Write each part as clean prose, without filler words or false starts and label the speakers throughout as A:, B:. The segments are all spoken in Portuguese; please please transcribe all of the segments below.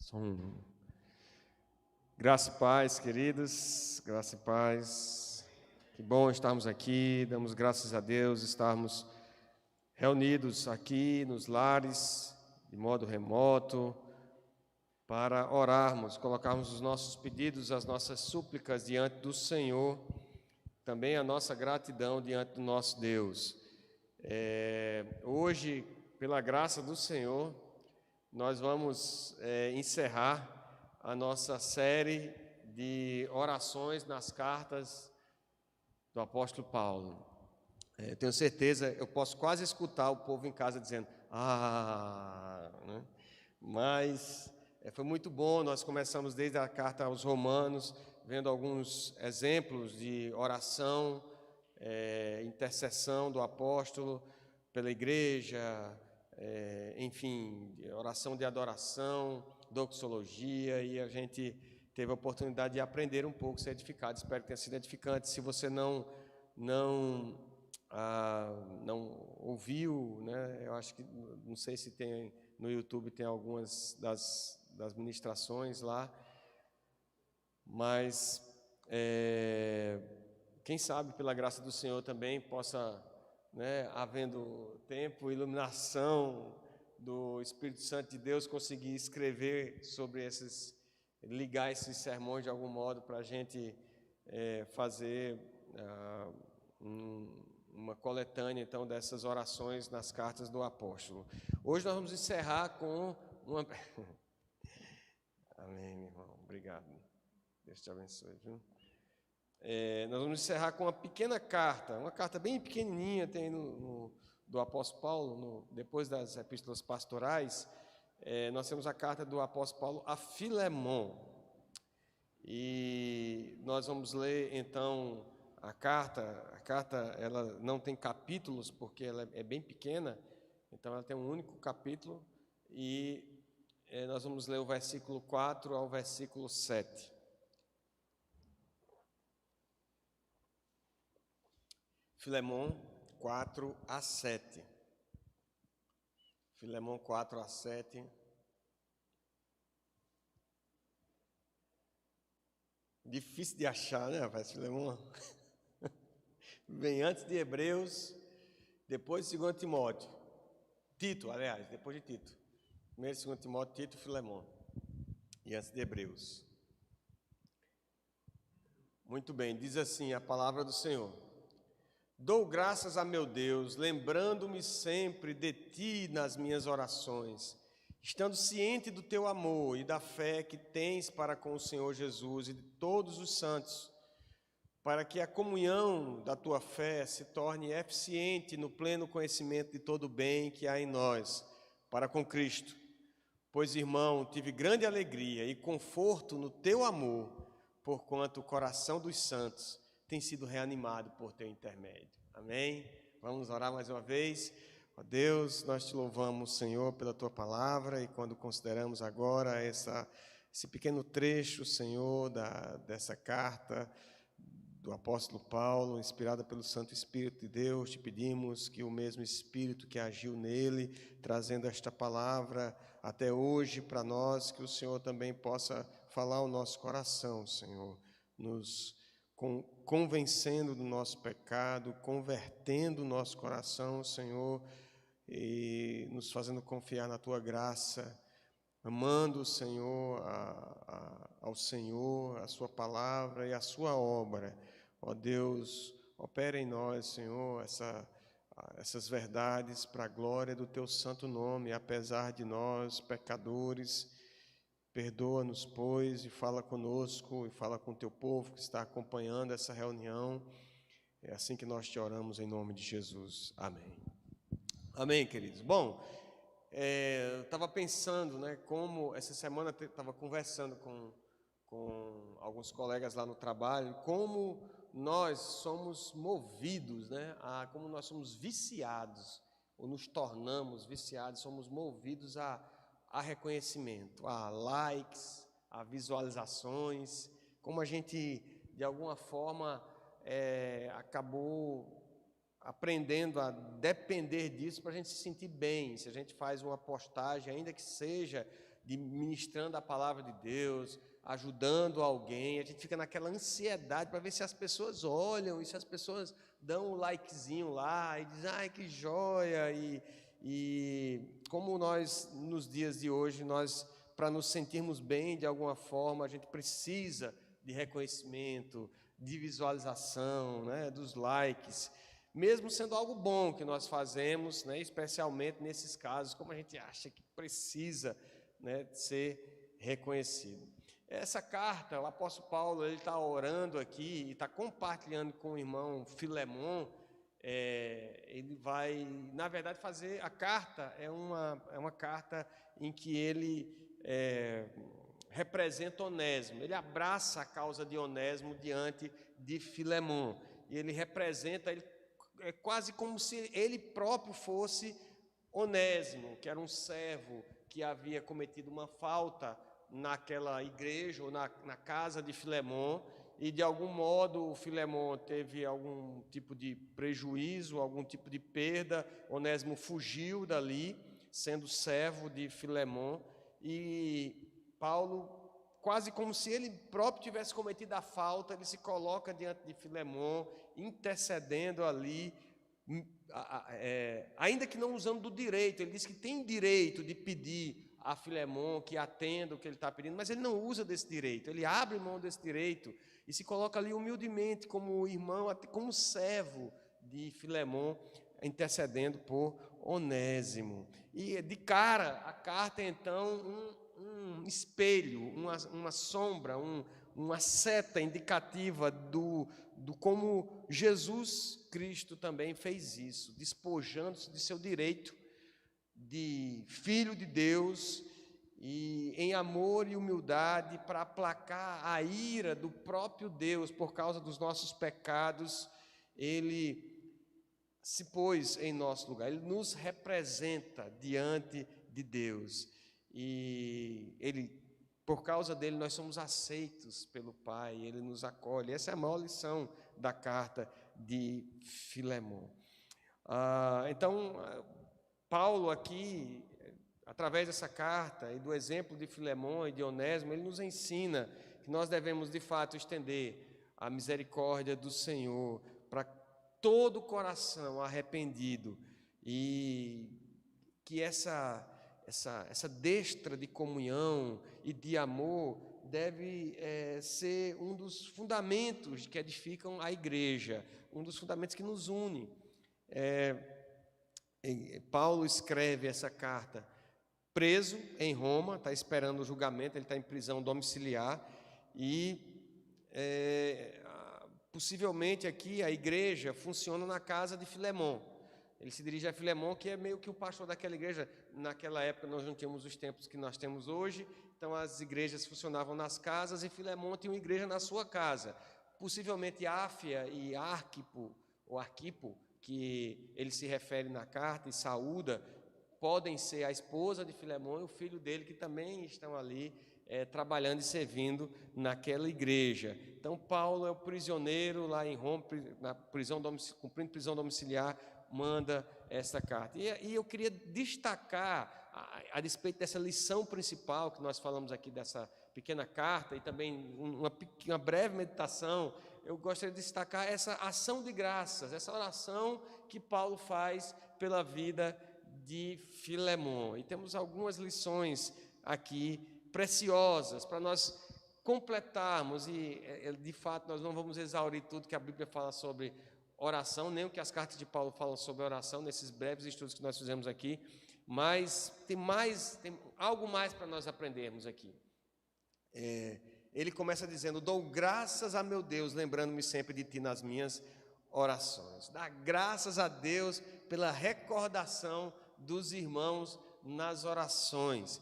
A: Som. Graça e paz, queridos, graça e paz. Que bom estarmos aqui, damos graças a Deus, estarmos reunidos aqui nos lares, de modo remoto, para orarmos, colocarmos os nossos pedidos, as nossas súplicas diante do Senhor, também a nossa gratidão diante do nosso Deus. Hoje, pela graça do Senhor, nós vamos encerrar a nossa série de orações nas cartas do apóstolo Paulo. Eu tenho certeza, eu posso quase escutar o povo em casa dizendo, né? Mas foi muito bom, nós começamos desde a carta aos Romanos, vendo alguns exemplos de oração, intercessão do apóstolo pela igreja, enfim, oração de adoração, doxologia, e a gente teve a oportunidade de aprender um pouco, ser edificado. Espero que tenha sido edificante. Se você não ouviu, né? Eu acho que, não sei se tem no YouTube, tem algumas das ministrações lá, mas quem sabe pela graça do Senhor também possa, né, havendo tempo, iluminação do Espírito Santo de Deus, conseguir escrever sobre ligar esses sermões de algum modo para a gente fazer uma coletânea, então, dessas orações nas cartas do apóstolo. Hoje nós vamos encerrar com uma... Amém, meu irmão, obrigado, Deus te abençoe, viu? Nós vamos encerrar com uma pequena carta, uma carta bem pequenininha, tem do apóstolo Paulo, depois das epístolas pastorais, nós temos a carta do apóstolo Paulo a Filemon, e nós vamos ler então a carta ela não tem capítulos, porque ela é bem pequena, então ela tem um único capítulo, e nós vamos ler o versículo 4 ao versículo 7. Filemon 4 a 7. Filemon 4 a 7. Difícil de achar, né, rapaz? Filemon vem antes de Hebreus, depois de 2 Timóteo. Tito, aliás, depois de Tito. Primeiro e 2 Timóteo, Tito e Filemon. E antes de Hebreus. Muito bem, diz assim a palavra do Senhor. Dou graças a meu Deus, lembrando-me sempre de ti nas minhas orações, estando ciente do teu amor e da fé que tens para com o Senhor Jesus e de todos os santos, para que a comunhão da tua fé se torne eficiente no pleno conhecimento de todo o bem que há em nós, para com Cristo. Pois, irmão, tive grande alegria e conforto no teu amor, porquanto o coração dos santos tem sido reanimado por teu intermédio. Amém? Vamos orar mais uma vez. Ó Deus, nós te louvamos, Senhor, pela tua palavra, e quando consideramos agora esse pequeno trecho, Senhor, dessa carta do apóstolo Paulo, inspirada pelo Santo Espírito de Deus, te pedimos que o mesmo Espírito que agiu nele, trazendo esta palavra até hoje para nós, que o Senhor também possa falar ao nosso coração, Senhor, nos convencendo do nosso pecado, convertendo o nosso coração, Senhor, e nos fazendo confiar na tua graça, amando o Senhor, ao Senhor, a sua palavra e a sua obra. Ó Deus, opera em nós, Senhor, essas verdades para a glória do teu santo nome, apesar de nós, pecadores. Perdoa-nos, pois, e fala conosco, e fala com o teu povo que está acompanhando essa reunião. É assim que nós te oramos em nome de Jesus. Amém. Amém, queridos. Bom, eu estava pensando, né, como essa semana eu estava conversando com alguns colegas lá no trabalho, como nós somos movidos, né, como nós somos viciados, ou nos tornamos viciados, somos movidos a reconhecimento, a likes, a visualizações, como a gente, de alguma forma, acabou aprendendo a depender disso para a gente se sentir bem. Se a gente faz uma postagem, ainda que seja de ministrando a palavra de Deus, ajudando alguém. A gente fica naquela ansiedade para ver se as pessoas olham e se as pessoas dão um likezinho lá e dizem, ai, que joia. E como nós, nos dias de hoje, para nos sentirmos bem de alguma forma, a gente precisa de reconhecimento, de visualização, né, dos likes, mesmo sendo algo bom que nós fazemos, né, especialmente nesses casos, como a gente acha que precisa, né, ser reconhecido. Essa carta, o apóstolo Paulo, ele está orando aqui e está compartilhando com o irmão Filemon. Ele vai, na verdade, fazer a carta, é uma carta em que ele representa Onésimo, ele abraça a causa de Onésimo diante de Filemon, e ele representa, é quase como se ele próprio fosse Onésimo, que era um servo que havia cometido uma falta naquela igreja ou na casa de Filemon, e de algum modo o Filemon teve algum tipo de prejuízo, algum tipo de perda. Onésimo fugiu dali, sendo servo de Filemon, e Paulo, quase como se ele próprio tivesse cometido a falta, ele se coloca diante de Filemon, intercedendo ali, ainda que não usando do direito. Ele diz que tem direito de pedir a Filemon que atenda o que ele está pedindo, mas ele não usa desse direito, ele abre mão desse direito e se coloca ali humildemente como irmão, até como servo de Filemon, intercedendo por Onésimo. E de cara, a carta é então um espelho, uma sombra, uma seta indicativa do como Jesus Cristo também fez isso, despojando-se de seu direito de filho de Deus, e em amor e humildade, para aplacar a ira do próprio Deus por causa dos nossos pecados, ele se pôs em nosso lugar, ele nos representa diante de Deus, e ele, por causa dele, nós somos aceitos pelo Pai, ele nos acolhe. Essa é a maior lição da carta de Filemon. Então, Paulo aqui, através dessa carta e do exemplo de Filemon e de Onésimo, ele nos ensina que nós devemos, de fato, estender a misericórdia do Senhor para todo o coração arrependido, e que essa destra de comunhão e de amor deve ser um dos fundamentos que edificam a igreja, um dos fundamentos que nos une. Paulo escreve essa carta preso em Roma, está esperando o julgamento, ele está em prisão domiciliar, e possivelmente aqui a igreja funciona na casa de Filemon. Ele se dirige a Filemon, que é meio que o pastor daquela igreja. Naquela época nós não tínhamos os tempos que nós temos hoje, então as igrejas funcionavam nas casas, e Filemon tinha uma igreja na sua casa. Possivelmente Áfia e Arquipo, que ele se refere na carta e saúda, podem ser a esposa de Filemon e o filho dele, que também estão ali trabalhando e servindo naquela igreja. Então Paulo é o prisioneiro lá em Roma, cumprindo prisão domiciliar, manda essa carta. E eu queria destacar, a despeito dessa lição principal que nós falamos aqui, dessa pequena carta, e também uma breve meditação, eu gostaria de destacar essa ação de graças, essa oração que Paulo faz pela vida de Filemon. E temos algumas lições aqui preciosas para nós completarmos, e de fato nós não vamos exaurir tudo que a Bíblia fala sobre oração, nem o que as cartas de Paulo falam sobre oração, nesses breves estudos que nós fizemos aqui, mas tem algo mais para nós aprendermos aqui. Ele começa dizendo: dou graças a meu Deus, lembrando-me sempre de ti nas minhas orações. Dá graças a Deus pela recordação dos irmãos nas orações.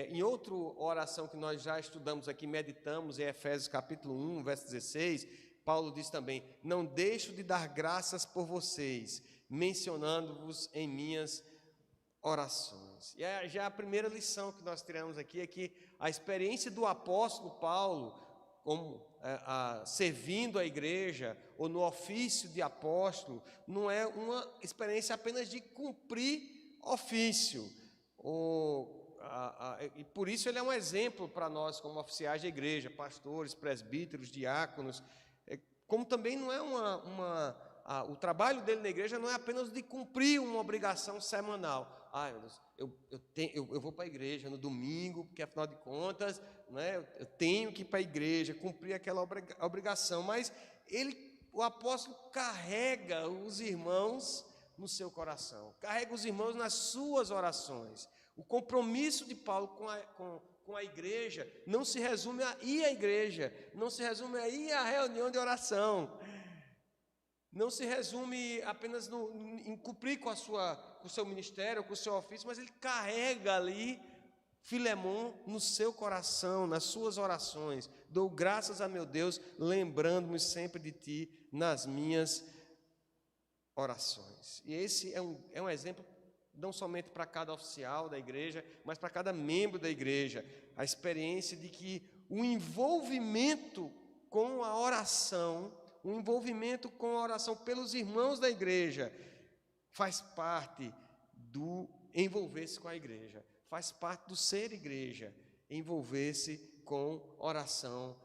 A: Em outra oração que nós já estudamos aqui, meditamos em Efésios capítulo 1, verso 16, Paulo diz também: não deixo de dar graças por vocês, mencionando-vos em minhas orações. E já a primeira lição que nós tiramos aqui é que a experiência do apóstolo Paulo, como servindo a igreja, ou no ofício de apóstolo, não é uma experiência apenas de cumprir ofício, ou E por isso ele é um exemplo para nós como oficiais de igreja, pastores, presbíteros, diáconos, como também não é o trabalho dele na igreja não é apenas de cumprir uma obrigação semanal. Meu Deus, eu vou para a igreja no domingo, porque afinal de contas, né, eu tenho que ir para a igreja, cumprir aquela obrigação, mas o apóstolo carrega os irmãos no seu coração, carrega os irmãos nas suas orações. O compromisso de Paulo com a igreja não se resume a ir à igreja, não se resume a ir à reunião de oração, não se resume apenas em cumprir com o seu ministério, com o seu ofício, mas ele carrega ali Filemon no seu coração, nas suas orações. Dou graças a meu Deus, lembrando-me sempre de ti nas minhas orações. E esse é um exemplo não somente para cada oficial da igreja, mas para cada membro da igreja, a experiência de que o envolvimento com a oração, pelos irmãos da igreja, faz parte do envolver-se com a igreja, faz parte do ser igreja, envolver-se com oração.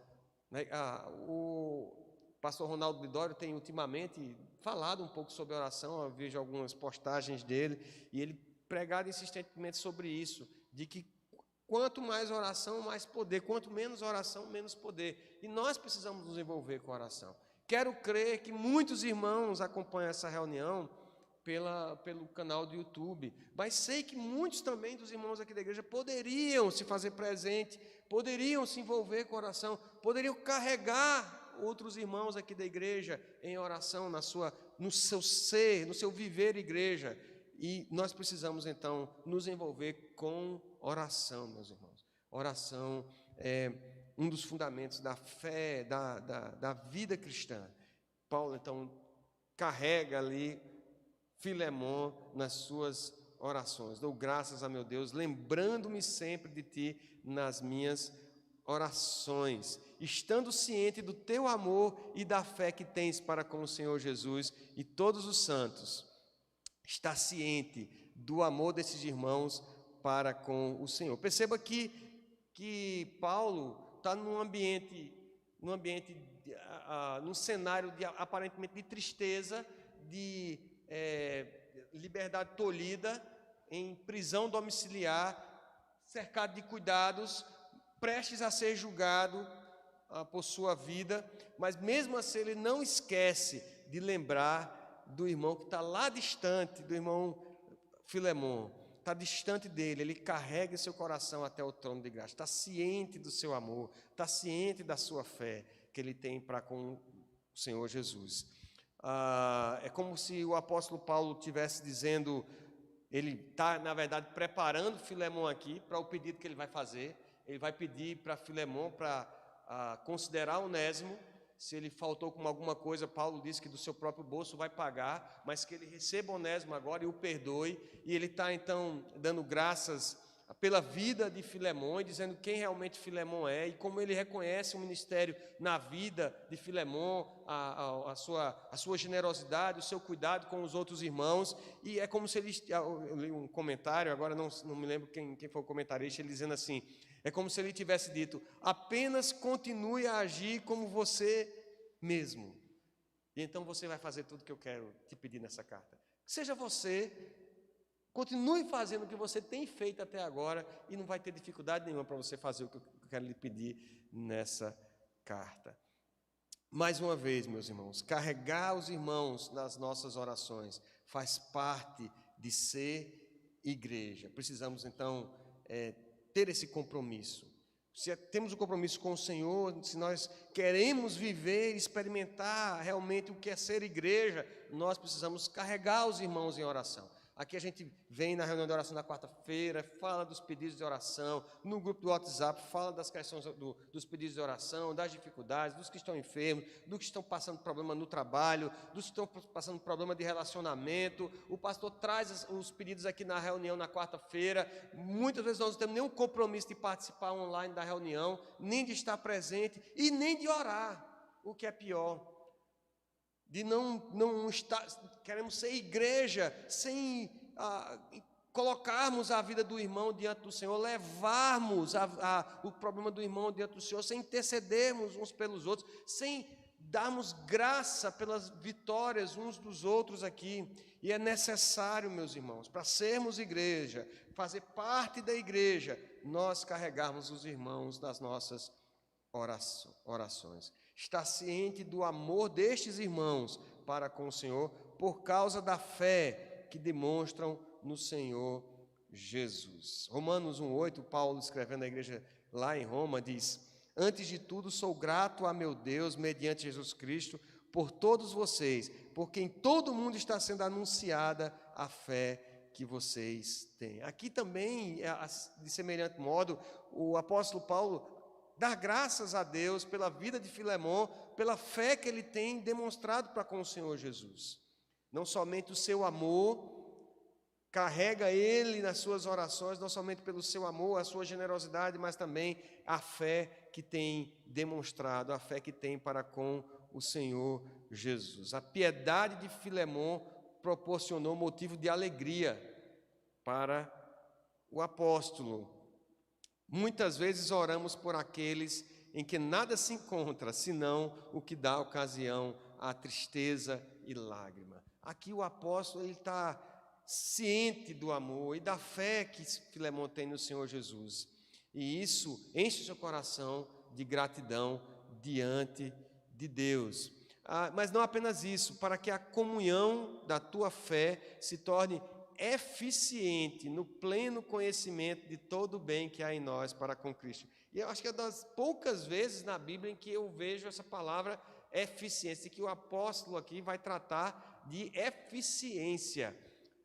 A: O pastor Ronaldo Lidório tem ultimamente falado um pouco sobre oração, eu vejo algumas postagens dele, e ele pregado insistentemente sobre isso, de que quanto mais oração, mais poder, quanto menos oração, menos poder, e nós precisamos nos envolver com a oração. Quero crer que muitos irmãos acompanham essa reunião pelo canal do YouTube, mas sei que muitos também dos irmãos aqui da igreja poderiam se fazer presente, poderiam se envolver com a oração, poderiam carregar outros irmãos aqui da igreja em oração, no seu ser, no seu viver igreja, e nós precisamos então nos envolver com oração, meus irmãos. Oração é um dos fundamentos da fé, da vida cristã. Paulo então carrega ali Filemon nas suas orações. Dou graças a meu Deus, lembrando-me sempre de ti nas minhas orações, estando ciente do teu amor e da fé que tens para com o Senhor Jesus e todos os santos. Está ciente do amor desses irmãos para com o Senhor. Perceba que Paulo está num cenário aparentemente de tristeza, de liberdade tolhida, em prisão domiciliar, cercado de cuidados, prestes a ser julgado por sua vida, mas mesmo assim ele não esquece de lembrar do irmão que está lá distante, do irmão Filemon, está distante dele, ele carrega seu coração até o trono de graça, está ciente do seu amor, está ciente da sua fé que ele tem para com o Senhor Jesus. É como se o apóstolo Paulo estivesse dizendo, ele está, na verdade, preparando Filemon aqui para o pedido que ele vai fazer. Ele vai pedir para Filemon para considerar Onésimo. Se ele faltou com alguma coisa, Paulo disse que do seu próprio bolso vai pagar, mas que ele receba Onésimo agora e o perdoe. E ele está então dando graças pela vida de Filemon e dizendo quem realmente Filemon é e como ele reconhece o ministério na vida de Filemon, a sua generosidade, o seu cuidado com os outros irmãos. E é como se ele, eu li um comentário, agora não me lembro quem foi o comentarista, ele dizendo assim, é como se ele tivesse dito, apenas continue a agir como você mesmo, e então você vai fazer tudo que eu quero te pedir nessa carta. Seja você, continue fazendo o que você tem feito até agora, e não vai ter dificuldade nenhuma para você fazer o que eu quero lhe pedir nessa carta. Mais uma vez, meus irmãos, carregar os irmãos nas nossas orações faz parte de ser igreja. Precisamos então ter esse compromisso. Se temos um compromisso com o Senhor, se nós queremos viver, experimentar realmente o que é ser igreja, nós precisamos carregar os irmãos em oração. Aqui a gente vem na reunião de oração da quarta-feira, fala dos pedidos de oração, no grupo do WhatsApp fala das questões dos pedidos de oração, das dificuldades, dos que estão enfermos, dos que estão passando problema no trabalho, dos que estão passando problema de relacionamento. O pastor traz os pedidos aqui na reunião na quarta-feira. Muitas vezes nós não temos nenhum compromisso de participar online da reunião, nem de estar presente e nem de orar, o que é pior. De não estar, queremos ser igreja sem colocarmos a vida do irmão diante do Senhor, levarmos o problema do irmão diante do Senhor, sem intercedermos uns pelos outros, sem darmos graça pelas vitórias uns dos outros aqui. E é necessário, meus irmãos, para sermos igreja, fazer parte da igreja, nós carregarmos os irmãos nas nossas orações. Estar ciente do amor destes irmãos para com o Senhor, por causa da fé que demonstram no Senhor Jesus. Romanos 1,8, Paulo escrevendo à igreja lá em Roma, diz: antes de tudo sou grato a meu Deus, mediante Jesus Cristo, por todos vocês, porque em todo o mundo está sendo anunciada a fé que vocês têm. Aqui também, de semelhante modo, o apóstolo Paulo dá graças a Deus pela vida de Filemon, pela fé que ele tem demonstrado para com o Senhor Jesus. Não somente o seu amor carrega ele nas suas orações, não somente pelo seu amor, a sua generosidade, mas também a fé que tem demonstrado, a fé que tem para com o Senhor Jesus. A piedade de Filemon proporcionou motivo de alegria para o apóstolo. Muitas vezes oramos por aqueles em que nada se encontra, senão o que dá ocasião à tristeza e lágrima. Aqui o apóstolo está ciente do amor e da fé que Filemon tem no Senhor Jesus. E isso enche o seu coração de gratidão diante de Deus. Mas não apenas isso, para que a comunhão da tua fé se torne eficiente no pleno conhecimento de todo o bem que há em nós para com Cristo. E eu acho que é das poucas vezes na Bíblia em que eu vejo essa palavra eficiência, que o apóstolo aqui vai tratar de eficiência.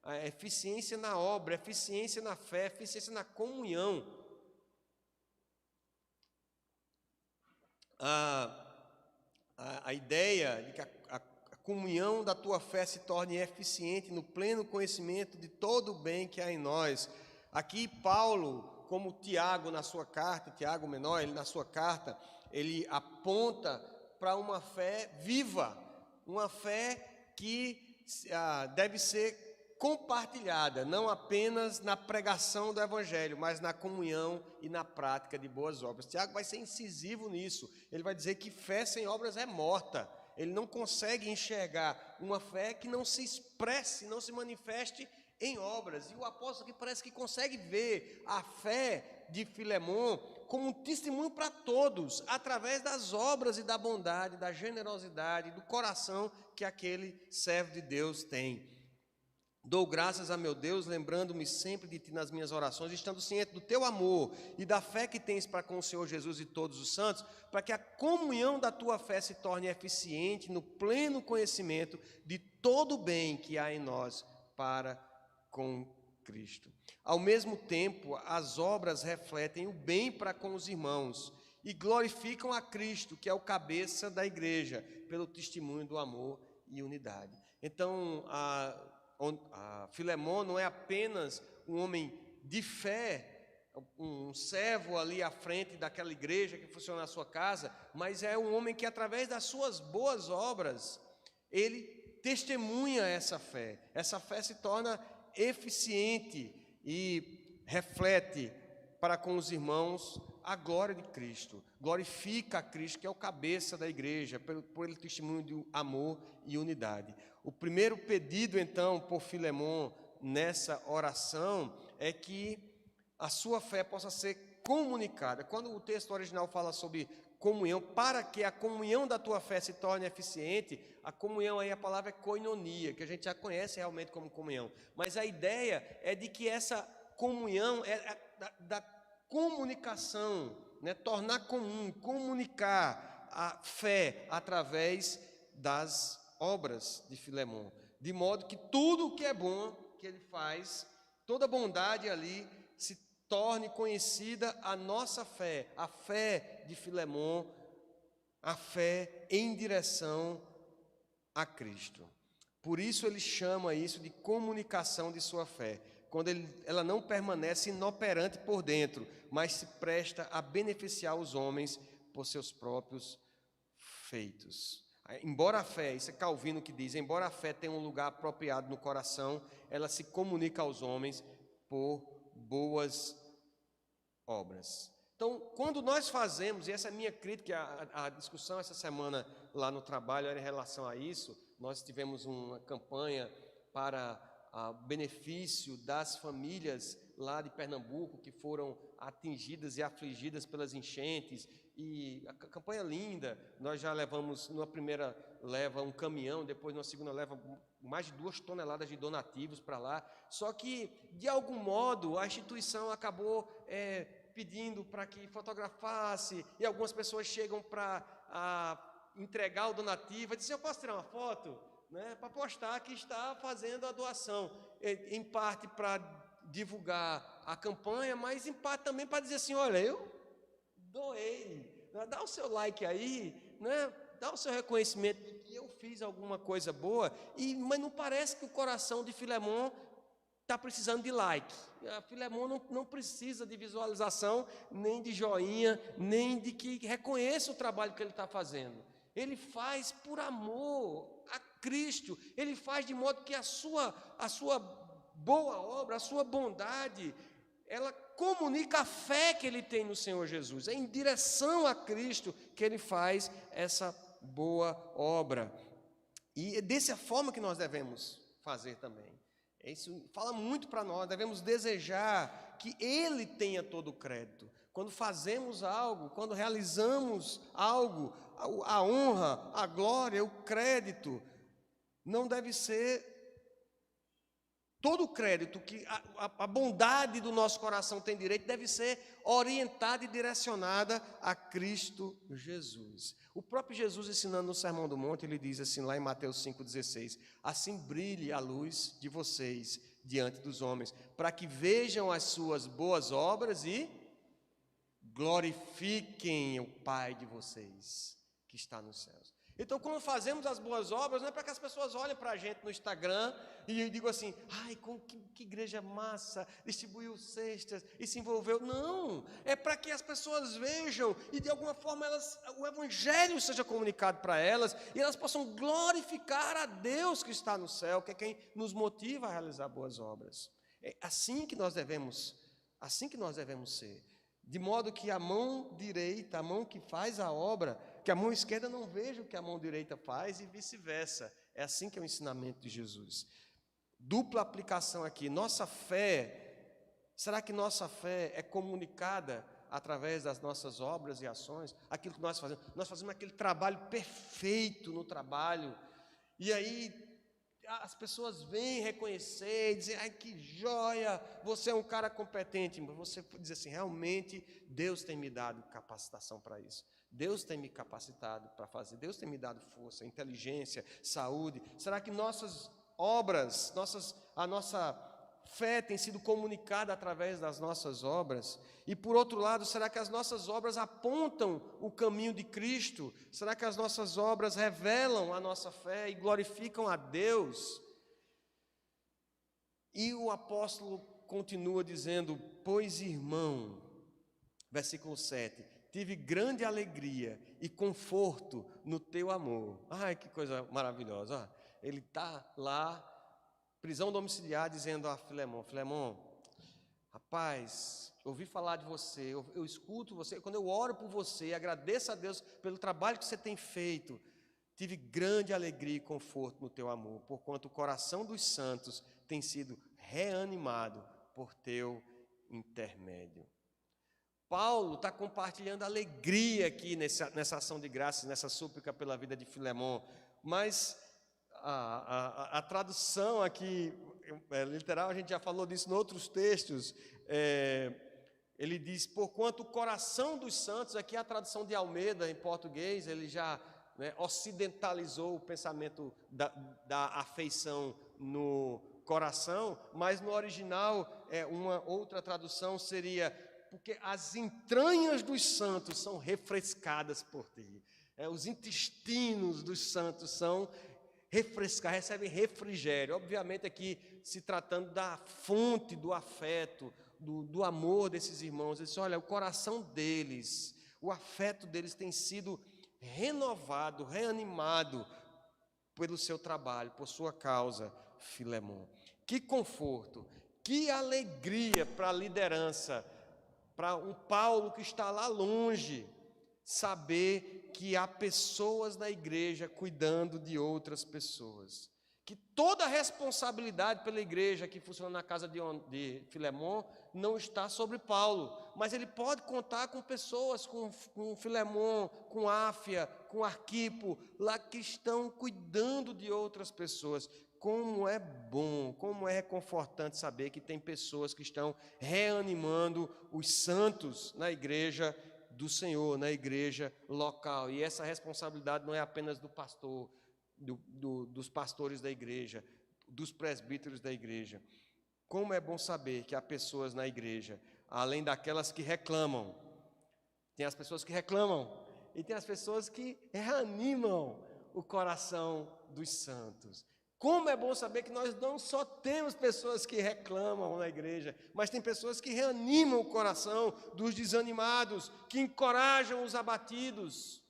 A: A eficiência na obra, eficiência na fé, eficiência na comunhão. A ideia de que a comunhão da tua fé se torne eficiente no pleno conhecimento de todo o bem que há em nós. Aqui Paulo, como Tiago na sua carta, Tiago menor, ele na sua carta, ele aponta para uma fé viva, uma fé que deve ser compartilhada, não apenas na pregação do Evangelho, mas na comunhão e na prática de boas obras. Tiago vai ser incisivo nisso, ele vai dizer que fé sem obras é morta, ele não consegue enxergar uma fé que não se expresse, não se manifeste em obras, e o apóstolo aqui parece que consegue ver a fé de Filemon como um testemunho para todos, através das obras e da bondade, da generosidade, do coração que aquele servo de Deus tem. Dou graças a meu Deus, lembrando-me sempre de ti nas minhas orações, estando ciente do teu amor e da fé que tens para com o Senhor Jesus e todos os santos, para que a comunhão da tua fé se torne eficiente no pleno conhecimento de todo o bem que há em nós para com Cristo. Ao mesmo tempo, as obras refletem o bem para com os irmãos e glorificam a Cristo, que é o cabeça da igreja, pelo testemunho do amor e unidade. Então, Filemon não é apenas um homem de fé, um servo ali à frente daquela igreja que funciona na sua casa, mas é um homem que, através das suas boas obras, ele testemunha essa fé. Essa fé se torna eficiente e reflete para com os irmãos a glória de Cristo. Glorifica a Cristo, que é o cabeça da igreja, por ele testemunho de amor e unidade. O primeiro pedido, então, por Filemon nessa oração é que a sua fé possa ser comunicada. Quando o texto original fala sobre comunhão, para que a comunhão da tua fé se torne eficiente, a comunhão aí, a palavra é koinonia, que a gente já conhece realmente como comunhão. Mas a ideia é de que essa comunhão é da comunicação, né? Tornar comum, comunicar a fé através das obras de Filemon, de modo que tudo o que é bom que ele faz, toda bondade ali, se torne conhecida a nossa fé, a fé de Filemon, a fé em direção a Cristo. Por isso ele chama isso de comunicação de sua fé, quando ela não permanece inoperante por dentro, mas se presta a beneficiar os homens por seus próprios feitos. Embora a fé, isso é Calvino que diz, embora a fé tenha um lugar apropriado no coração, ela se comunica aos homens por boas obras. Então, quando nós fazemos, e essa é a minha crítica, a discussão essa semana lá no trabalho era em relação a isso, nós tivemos uma campanha para benefício das famílias lá de Pernambuco que foram atingidas e afligidas pelas enchentes, e a campanha linda. Nós já levamos, numa primeira leva, um caminhão, depois numa segunda leva, mais de 2 toneladas de donativos para lá. Só que, de algum modo, a instituição acabou pedindo para que fotografasse, e algumas pessoas chegam para entregar o donativo e dizem: eu posso tirar uma foto? Né, para postar que está fazendo a doação, em parte para divulgar a campanha, mas em parte também para dizer assim: olha, eu doei, né, dá o seu like aí, né, dá o seu reconhecimento de que eu fiz alguma coisa boa, mas não parece que o coração de Filemon está precisando de like. A Filemon não precisa de visualização, nem de joinha, nem de que reconheça o trabalho que ele está fazendo. Ele faz por amor a Cristo, ele faz de modo que a sua boa obra, a sua bondade, ela comunica a fé que ele tem no Senhor Jesus. É em direção a Cristo que ele faz essa boa obra. E é dessa forma que nós devemos fazer também. Isso fala muito para nós, devemos desejar que ele tenha todo o crédito. Quando fazemos algo, quando realizamos algo, a honra, a glória, o crédito, não deve ser todo o crédito que a bondade do nosso coração tem direito, deve ser orientada e direcionada a Cristo Jesus. O próprio Jesus, ensinando no Sermão do Monte, ele diz assim lá em Mateus 5,16: assim brilhe a luz de vocês diante dos homens, para que vejam as suas boas obras e glorifiquem o Pai de vocês que está nos céus. Então, quando fazemos as boas obras, não é para que as pessoas olhem para a gente no Instagram e digam assim: ai, que igreja massa, distribuiu cestas e se envolveu. Não, é para que as pessoas vejam e de alguma forma o Evangelho seja comunicado para elas e elas possam glorificar a Deus que está no céu, que é quem nos motiva a realizar boas obras. É assim que nós devemos ser. De modo que a mão direita, a mão que faz a obra, que a mão esquerda não veja o que a mão direita faz e vice-versa. É assim que é o ensinamento de Jesus. Dupla aplicação aqui. Nossa fé, será que nossa fé é comunicada através das nossas obras e ações? Aquilo que nós fazemos aquele trabalho perfeito no trabalho, e aí as pessoas vêm reconhecer e dizer: ai, que joia, você é um cara competente. Mas você diz assim: realmente Deus tem me dado capacitação para isso, Deus tem me capacitado para fazer, Deus tem me dado força, inteligência, saúde. Será que nossas obras, a nossa fé tem sido comunicada através das nossas obras? E por outro lado, será que as nossas obras apontam o caminho de Cristo? Será que as nossas obras revelam a nossa fé e glorificam a Deus? E o apóstolo continua dizendo: pois, irmão, versículo 7, tive grande alegria e conforto no teu amor. Ai, que coisa maravilhosa. Ele está lá, prisão domiciliar, dizendo a Filemon: Filemon, rapaz, ouvi falar de você, eu escuto você, quando eu oro por você, agradeço a Deus pelo trabalho que você tem feito, tive grande alegria e conforto no teu amor, porquanto o coração dos santos tem sido reanimado por teu intermédio. Paulo está compartilhando alegria aqui nessa ação de graças, nessa súplica pela vida de Filemon, mas a tradução aqui, literal, a gente já falou disso em outros textos, ele diz: porquanto o coração dos santos, aqui a tradução de Almeida em português, ele já ocidentalizou o pensamento da afeição no coração, mas no original, uma outra tradução seria: porque as entranhas dos santos são refrescadas por ti. Os intestinos dos santos são refrescados, recebem refrigério. Obviamente aqui se tratando da fonte do afeto, do amor desses irmãos. Ele diz: olha, o coração deles, o afeto deles tem sido renovado, reanimado pelo seu trabalho, por sua causa, Filemon. Que conforto, Que alegria para a liderança, para um Paulo que está lá longe, saber que há pessoas na igreja cuidando de outras pessoas. Que toda a responsabilidade pela igreja que funciona na casa de Filemon não está sobre Paulo, mas ele pode contar com pessoas, com Filemon, com Áfia, com Arquipo, lá que estão cuidando de outras pessoas. Como é bom, como é reconfortante saber que tem pessoas que estão reanimando os santos na igreja do Senhor, na igreja local. E essa responsabilidade não é apenas do pastor, dos pastores da igreja, dos presbíteros da igreja. Como é bom saber que há pessoas na igreja, além daquelas que reclamam, tem as pessoas que reclamam e tem as pessoas que reanimam o coração dos santos. Como é bom saber que nós não só temos pessoas que reclamam na igreja, mas tem pessoas que reanimam o coração dos desanimados, que encorajam os abatidos,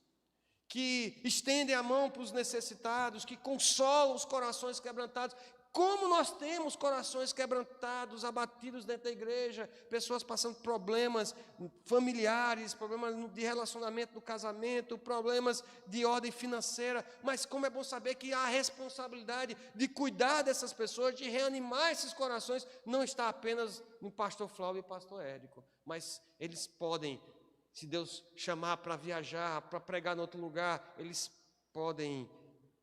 A: que estendem a mão para os necessitados, que consolam os corações quebrantados. Como nós temos corações quebrantados, abatidos dentro da igreja, pessoas passando problemas familiares, problemas de relacionamento no casamento, problemas de ordem financeira, mas como é bom saber que a responsabilidade de cuidar dessas pessoas, de reanimar esses corações, não está apenas no pastor Flávio e pastor Érico, mas eles podem, se Deus chamar para viajar, para pregar em outro lugar, eles podem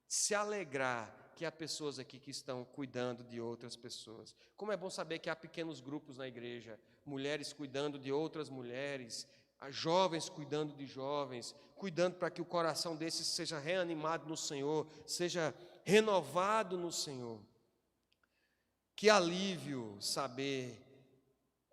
A: se alegrar que há pessoas aqui que estão cuidando de outras pessoas. Como é bom saber que há pequenos grupos na igreja, mulheres cuidando de outras mulheres, jovens cuidando de jovens, cuidando para que o coração desses seja reanimado no Senhor, seja renovado no Senhor. Que alívio saber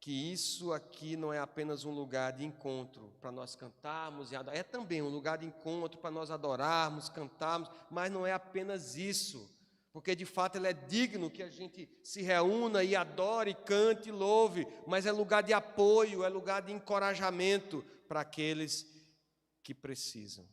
A: que isso aqui não é apenas um lugar de encontro para nós cantarmos e adorarmos, é também um lugar de encontro para nós adorarmos, cantarmos, mas não é apenas isso, porque de fato ele é digno que a gente se reúna e adore, cante e louve, mas é lugar de apoio, é lugar de encorajamento para aqueles que precisam.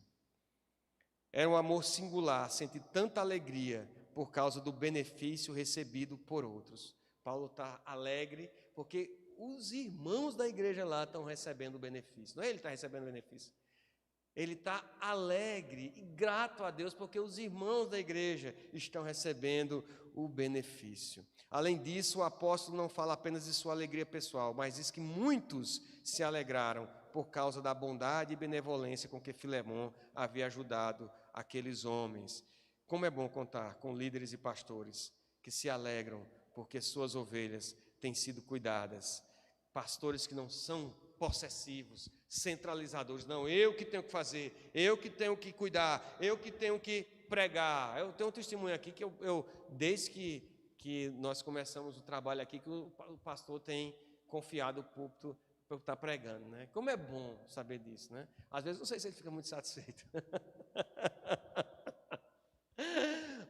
A: É um amor singular, sentir tanta alegria por causa do benefício recebido por outros. Paulo está alegre porque os irmãos da igreja lá estão recebendo o benefício. Não é ele que está recebendo o benefício. Ele está alegre e grato a Deus porque os irmãos da igreja estão recebendo o benefício. Além disso, o apóstolo não fala apenas de sua alegria pessoal, mas diz que muitos se alegraram por causa da bondade e benevolência com que Filemon havia ajudado aqueles homens. Como é bom contar com líderes e pastores que se alegram porque suas ovelhas têm sido cuidadas. Pastores que não são possessivos, centralizadores. Não, eu que tenho que fazer, eu que tenho que cuidar, eu que tenho que pregar. Eu tenho um testemunho aqui que eu desde que nós começamos o trabalho aqui, que o pastor tem confiado o púlpito para eu estar pregando, né? Como é bom saber disso, né? Às vezes não sei se ele fica muito satisfeito.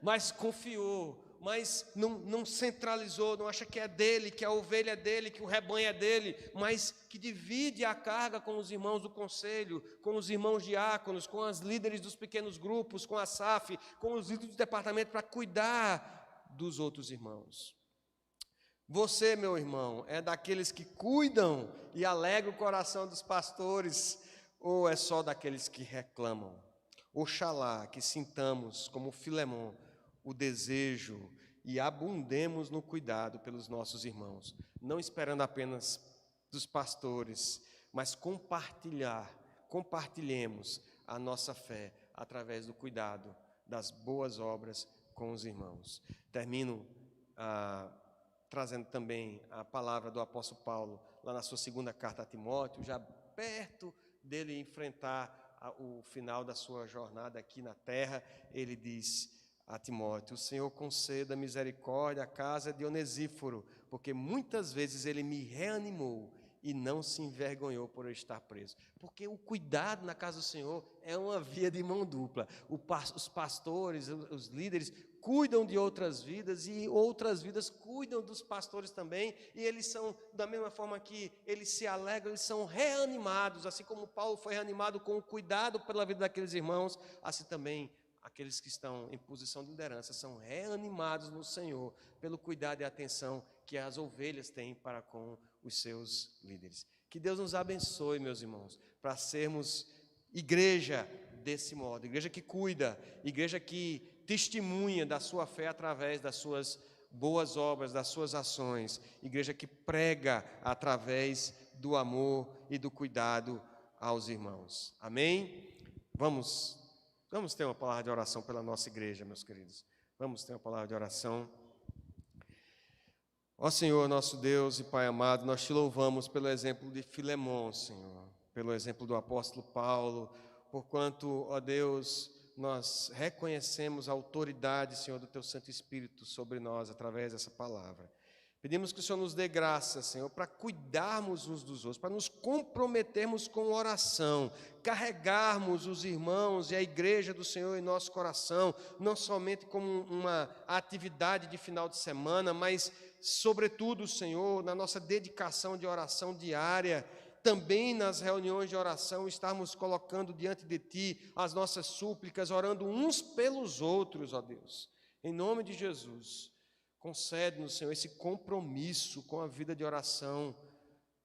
A: Mas confiou, mas não centralizou, não acha que é dele, que a ovelha é dele, que o rebanho é dele, mas que divide a carga com os irmãos do conselho, com os irmãos diáconos, com as líderes dos pequenos grupos, com a SAF, com os líderes do departamento para cuidar dos outros irmãos. Você, meu irmão, é daqueles que cuidam e alegram o coração dos pastores, ou é só daqueles que reclamam? Oxalá que sintamos, como Filemon, o desejo e abundemos no cuidado pelos nossos irmãos, não esperando apenas dos pastores, mas compartilhemos a nossa fé através do cuidado das boas obras com os irmãos. Termino trazendo também a palavra do apóstolo Paulo, lá na sua segunda carta a Timóteo, já perto dele enfrentar o final da sua jornada aqui na terra. Ele diz a Timóteo: o Senhor conceda misericórdia à casa de Onesíforo, porque muitas vezes ele me reanimou e não se envergonhou por eu estar preso. Porque o cuidado na casa do Senhor é uma via de mão dupla. Os pastores, os líderes cuidam de outras vidas e outras vidas cuidam dos pastores também, e eles são, da mesma forma que eles se alegram, eles são reanimados, assim como Paulo foi reanimado com o cuidado pela vida daqueles irmãos, assim também aqueles que estão em posição de liderança são reanimados no Senhor pelo cuidado e atenção que as ovelhas têm para com os seus líderes. Que Deus nos abençoe, meus irmãos, para sermos igreja desse modo, igreja que cuida, igreja que testemunha da sua fé através das suas boas obras, das suas ações, igreja que prega através do amor e do cuidado aos irmãos. Amém? Vamos ter uma palavra de oração pela nossa igreja, meus queridos. Vamos ter uma palavra de oração. Ó Senhor, nosso Deus e Pai amado, nós te louvamos pelo exemplo de Filemon, Senhor, pelo exemplo do apóstolo Paulo, porquanto, ó Deus, nós reconhecemos a autoridade, Senhor, do Teu Santo Espírito sobre nós através dessa palavra. Pedimos que o Senhor nos dê graça, Senhor, para cuidarmos uns dos outros, para nos comprometermos com oração, carregarmos os irmãos e a igreja do Senhor em nosso coração, não somente como uma atividade de final de semana, mas, sobretudo, Senhor, na nossa dedicação de oração diária, também nas reuniões de oração, estarmos colocando diante de Ti as nossas súplicas, orando uns pelos outros, ó Deus, em nome de Jesus. Concede-nos, Senhor, esse compromisso com a vida de oração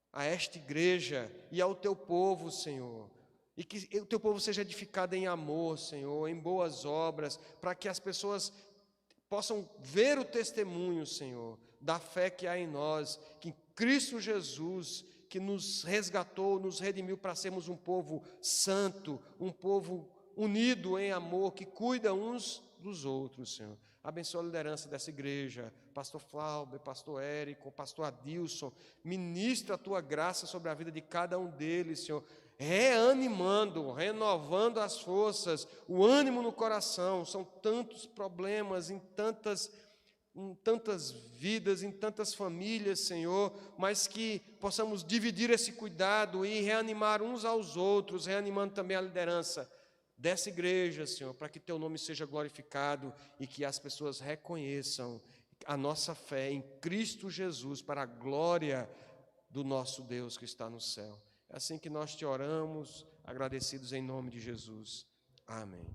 A: a esta igreja e ao Teu povo, Senhor. E que o Teu povo seja edificado em amor, Senhor, em boas obras, para que as pessoas possam ver o testemunho, Senhor, da fé que há em nós, que em Cristo Jesus, que nos resgatou, nos redimiu para sermos um povo santo, um povo unido em amor, que cuida uns dos outros, Senhor. Abençoa a liderança dessa igreja, pastor Flauber, pastor Érico, pastor Adilson, ministra a Tua graça sobre a vida de cada um deles, Senhor, reanimando, renovando as forças, o ânimo no coração. São tantos problemas em tantas vidas, em tantas famílias, Senhor, mas que possamos dividir esse cuidado e reanimar uns aos outros, reanimando também a liderança dessa igreja, Senhor, para que Teu nome seja glorificado e que as pessoas reconheçam a nossa fé em Cristo Jesus para a glória do nosso Deus que está no céu. É assim que nós te oramos, agradecidos em nome de Jesus. Amém.